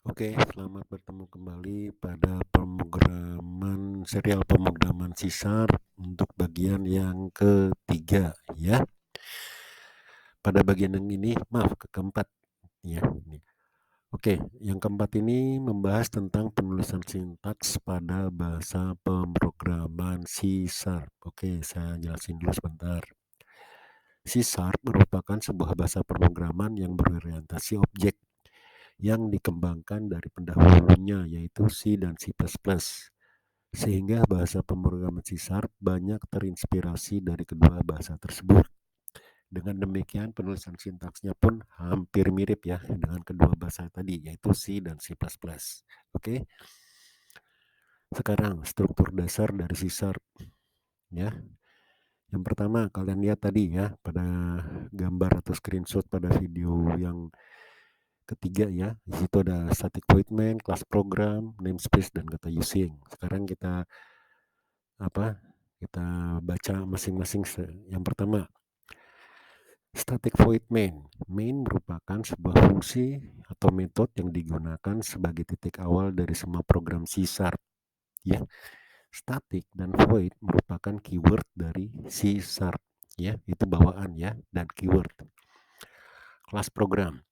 Oke, selamat bertemu kembali pada serial pemrograman C# untuk bagian yang ketiga ya. Pada bagian yang ini, keempat ya. Oke, yang keempat ini membahas tentang penulisan sintaks pada bahasa pemrograman C#. Oke, saya jelasin dulu sebentar. C# merupakan sebuah bahasa pemrograman yang berorientasi objek yang dikembangkan dari pendahulunya yaitu C dan C++. Sehingga bahasa pemrograman C# banyak terinspirasi dari kedua bahasa tersebut. Dengan demikian penulisan sintaksnya pun hampir mirip ya dengan kedua bahasa tadi yaitu C dan C++. Oke. Sekarang struktur dasar dari C# ya. Yang pertama kalian lihat tadi ya pada gambar atau screenshot pada video yang ketiga ya. Di situ ada static void main, class program, namespace dan kata using. Sekarang kita baca masing-masing. Yang pertama, static void main. Main merupakan sebuah fungsi atau metode yang digunakan sebagai titik awal dari semua program C#. Ya, static dan void merupakan keyword dari C#. Ya, itu bawaan ya dan keyword. Kelas program.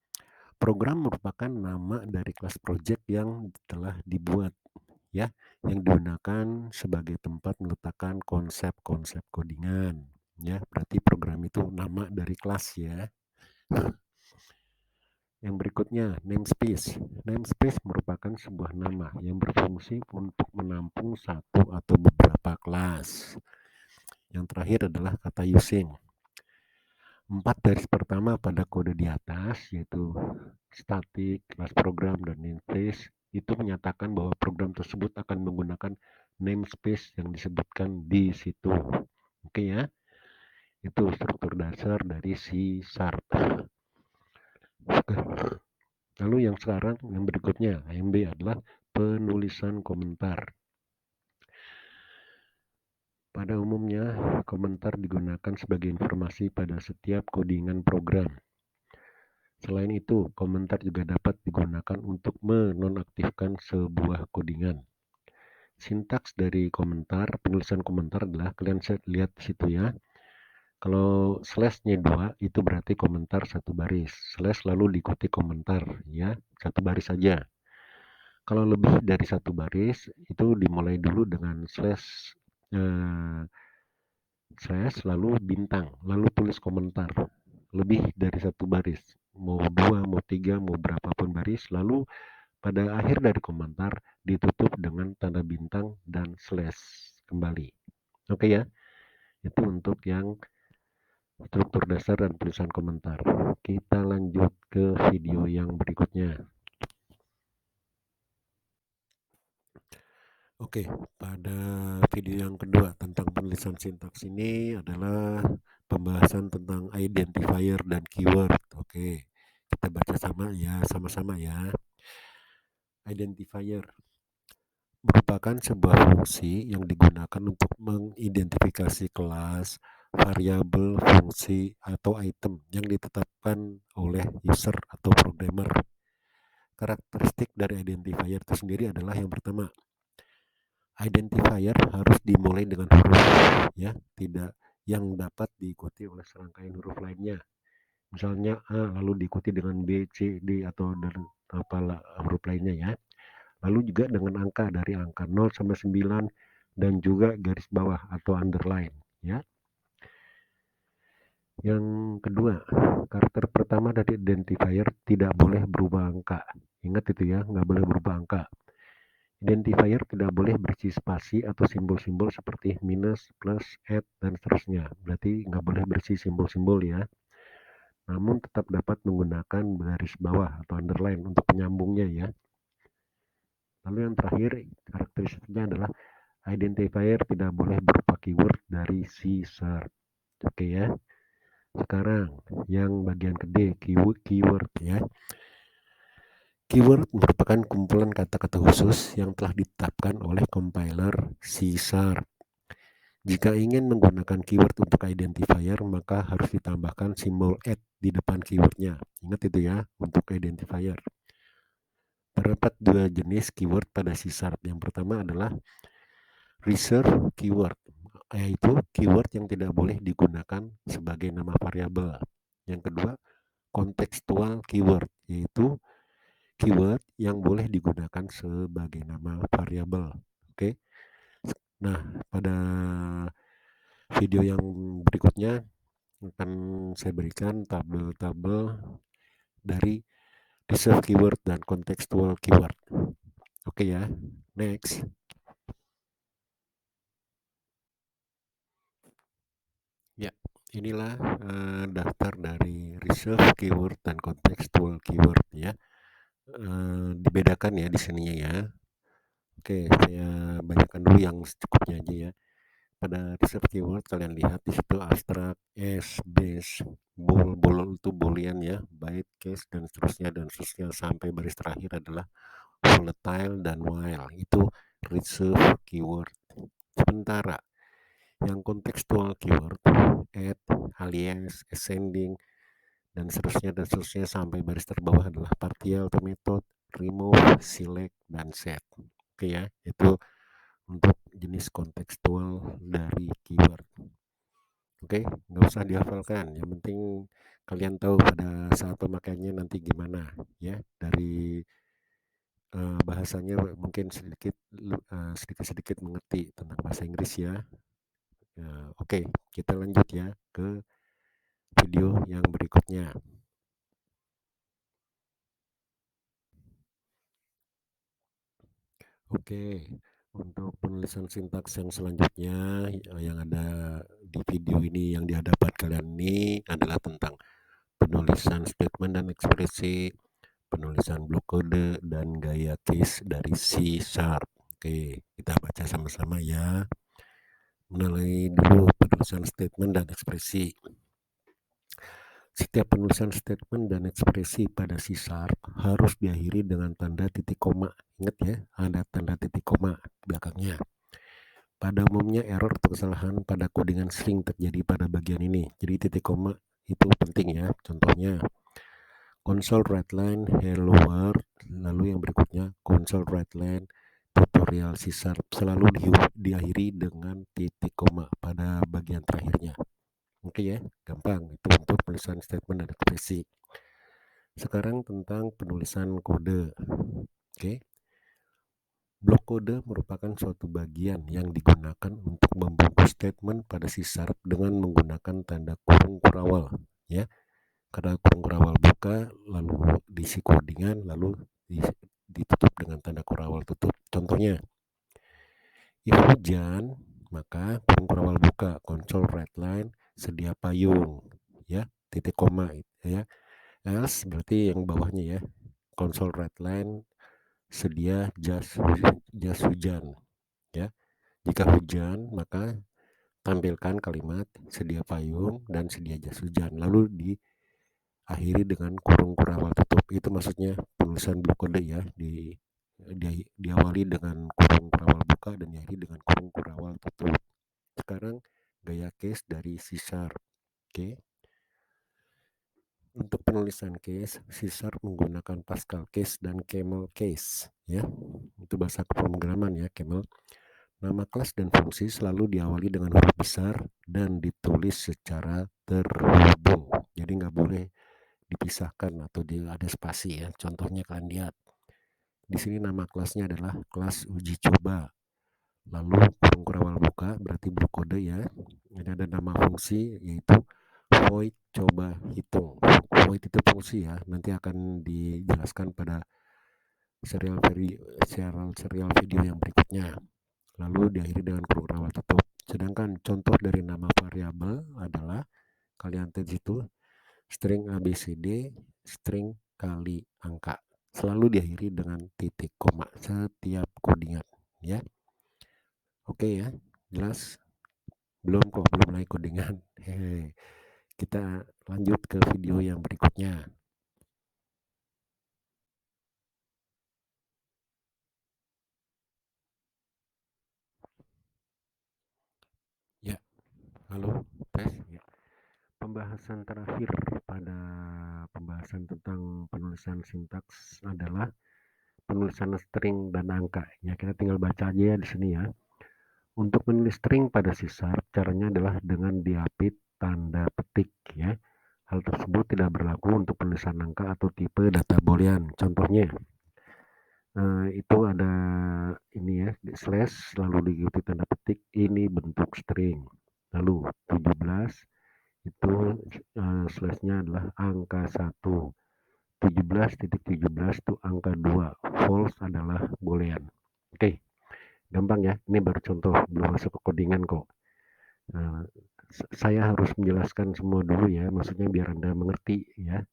Program merupakan nama dari kelas project yang telah dibuat ya, yang digunakan sebagai tempat meletakkan konsep-konsep codingan ya. Berarti program itu nama dari kelas ya. Yang berikutnya namespace. Namespace merupakan sebuah nama yang berfungsi untuk menampung satu atau beberapa kelas. Yang terakhir adalah kata using. 4 baris pertama pada kode di atas yaitu static, kelas program, dan namespace itu menyatakan bahwa program tersebut akan menggunakan namespace yang disebutkan di situ. Oke ya, itu struktur dasar dari C#. Lalu yang berikutnya, AMB adalah penulisan komentar. Pada umumnya, komentar digunakan sebagai informasi pada setiap codingan program. Selain itu, komentar juga dapat digunakan untuk menonaktifkan sebuah codingan. Sintaks dari penulisan komentar adalah, kalian lihat di situ ya. Kalau slash-nya 2 itu berarti komentar satu baris. Slash lalu diikuti komentar ya, satu baris saja. Kalau lebih dari satu baris itu dimulai dulu dengan slash lalu bintang, lalu tulis komentar. Lebih dari satu baris, mau 2, mau 3, mau berapapun baris, lalu pada akhir dari komentar ditutup dengan tanda bintang dan slash kembali. Oke ya, itu untuk yang struktur dasar dan tulisan komentar. Kita lanjut ke video yang berikutnya. Oke, pada video yang kedua tentang penulisan sintaks ini adalah pembahasan tentang identifier dan keyword. Oke, kita baca sama-sama ya. Identifier merupakan sebuah fungsi yang digunakan untuk mengidentifikasi kelas, variabel, fungsi, atau item yang ditetapkan oleh user atau programmer. Karakteristik dari identifier itu sendiri adalah yang pertama, identifier harus dimulai dengan huruf ya, tidak yang dapat diikuti oleh serangkaian huruf lainnya. Misalnya A lalu diikuti dengan B, C, D atau huruf lainnya ya. Lalu juga dengan angka dari angka 0 sampai 9 dan juga garis bawah atau underline ya. Yang kedua, karakter pertama dari identifier tidak boleh berubah angka. Ingat itu ya, nggak boleh berubah angka. Identifier tidak boleh berisi spasi atau simbol-simbol seperti minus, plus, add, dan seterusnya. Berarti nggak boleh berisi simbol-simbol ya. Namun tetap dapat menggunakan garis bawah atau underline untuk penyambungnya ya. Lalu yang terakhir, karakteristiknya adalah identifier tidak boleh berupa keyword dari C#. Oke ya. Sekarang yang bagian kedua, keyword ya. Keyword merupakan kumpulan kata-kata khusus yang telah ditetapkan oleh compiler C#. Jika ingin menggunakan keyword untuk identifier, maka harus ditambahkan simbol @ di depan keywordnya. Ingat itu ya, untuk identifier. Terdapat dua jenis keyword pada C#. Yang pertama adalah reserved keyword, yaitu keyword yang tidak boleh digunakan sebagai nama variabel. Yang kedua, contextual keyword, yaitu keyword yang boleh digunakan sebagai nama variabel. Oke. Nah, pada video yang berikutnya akan saya berikan tabel-tabel dari reserved keyword dan contextual keyword. Oke ya, next. Ya, inilah daftar dari reserved keyword dan contextual keyword ya. Dibedakan ya di sininya ya. Oke, saya bacakan dulu yang secukupnya aja ya. Pada reserved keyword kalian lihat di situ abstract, as, base, bool itu boolean ya, byte, case dan seterusnya sampai baris terakhir adalah volatile dan while. Itu reserved keyword. Sementara yang contextual keyword, add, alias, ascending, dan seterusnya sampai baris terbawah adalah partial atau method, remove, select, dan set. Oke ya, itu untuk jenis kontekstual dari keyword. Oke, nggak usah dihafalkan. Yang penting kalian tahu pada saat pemakaiannya nanti gimana ya. Dari bahasanya mungkin sedikit-sedikit mengerti tentang bahasa Inggris ya. Oke, kita lanjut ya ke video yang berikutnya. Oke, untuk penulisan sintaks yang selanjutnya yang ada di video ini yang di hadapan kalian ini adalah tentang penulisan statement dan ekspresi, penulisan blok kode, dan gaya case dari C#. Oke, kita baca sama-sama ya. Mulai dulu penulisan statement dan ekspresi. Setiap penulisan statement dan ekspresi pada C# harus diakhiri dengan tanda titik koma. Ingat ya, ada tanda titik koma belakangnya. Pada umumnya error atau kesalahan pada codingan string terjadi pada bagian ini. Jadi titik koma itu penting ya. Contohnya console writeline hello world, lalu yang berikutnya console writeline tutorial C# selalu diakhiri dengan titik koma pada bagian terakhirnya. Oke ya, gampang itu untuk penulisan statement dan ekspresi. Sekarang tentang penulisan kode. Oke. Blok kode merupakan suatu bagian yang digunakan untuk membungkus statement pada C# dengan menggunakan tanda kurung kurawal ya. Karena kurung kurawal buka, lalu diisi codingan, lalu ditutup dengan tanda kurawal tutup. Contohnya, if hujan, maka kurung kurawal buka, console writeline, sedia payung, ya, titik koma, ya. Else berarti yang bawahnya ya, console writeline, sedia jas hujan, ya. Jika hujan, maka tampilkan kalimat sedia payung dan sedia jas hujan, lalu diakhiri dengan kurung kurawal tutup. Itu maksudnya penulisan blok kode ya, diawali dengan kurung kurawal buka dan diakhiri dengan kurung kurawal tutup. Sekarang gaya case dari C#. Oke. Untuk penulisan case, C# menggunakan Pascal case dan Camel case ya. Itu bahasa pemrograman ya, Camel. Nama kelas dan fungsi selalu diawali dengan huruf besar dan ditulis secara terhubung. Jadi nggak boleh dipisahkan atau ada spasi ya. Contohnya kalian lihat. Di sini nama kelasnya adalah kelas uji coba. Lalu kurung kurawal buka berarti blok kode ya. Ini ada nama fungsi yaitu void coba hitung. Void itu fungsi ya. Nanti akan dijelaskan pada serial video yang berikutnya. Lalu diakhiri dengan kurung kurawal tutup. Sedangkan contoh dari nama variabel adalah kalian lihat itu string ABCD, string kali angka. Selalu diakhiri dengan titik koma setiap codingan ya. Oke ya, jelas? Belum lagi codingan. Kita lanjut ke video yang berikutnya. Ya, halo, tes. Ya. Pembahasan terakhir pada pembahasan tentang penulisan sintaks adalah penulisan string dan angka. Ya, kita tinggal baca aja ya di sini ya. Untuk menulis string pada C Sharp, caranya adalah dengan diapit tanda petik ya. Hal tersebut tidak berlaku untuk penulisan angka atau tipe data boolean. Contohnya, itu ada ini ya, slash lalu diikuti tanda petik, ini bentuk string. Lalu 17 itu slashnya adalah angka 1. 17.17 itu angka 2. False adalah boolean. Oke, gampang ya. Ini baru contoh, belum masuk ke codingan kok. Nah, saya harus menjelaskan semua dulu ya, maksudnya biar Anda mengerti ya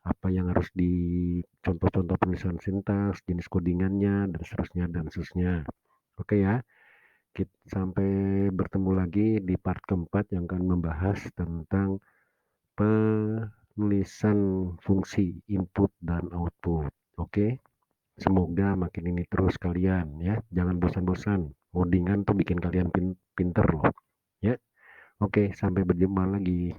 apa yang harus di contoh-contoh penulisan sintaks, jenis codingannya, dan seterusnya dan seterusnya. Oke ya, kita sampai bertemu lagi di part keempat yang akan membahas tentang penulisan fungsi input dan output. Oke, semoga makin ini terus kalian ya, jangan bosan-bosan. Codingan tuh bikin kalian pinter loh. Ya, oke, sampai berjumpa lagi.